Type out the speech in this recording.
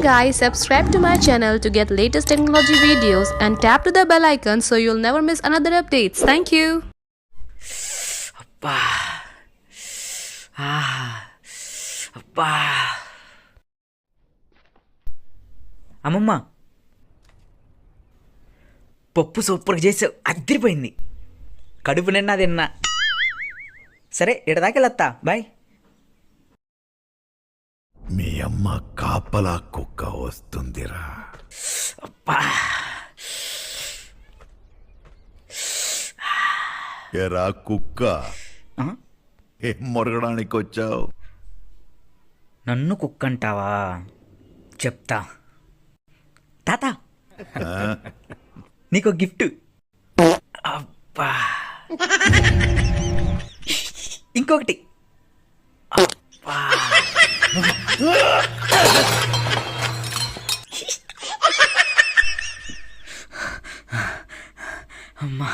guys, subscribe to my channel to get latest technology videos and tap to the bell icon so you'll never miss another updates. Thank you. అబ్బా అబ్బా అమ్మమ్మ పప్పు సూపర్గా చేసావు, అదిరిపోయింది. కడుపు నిన్నా తిన్నా. సరే ఇడదాకెళ్ళొత్తా, బాయ్. మీ అమ్మ కాపలా కుక్క వస్తుందిరా. అబ్బా ఎరా కుక్క, ఏం మొరగడానికి వచ్చావు? నన్ను కుక్కంటావా? చెప్తా తాత, నీకు గిఫ్ట్. అబ్బా ఇంకొకటి. అబ్బా అమ్మా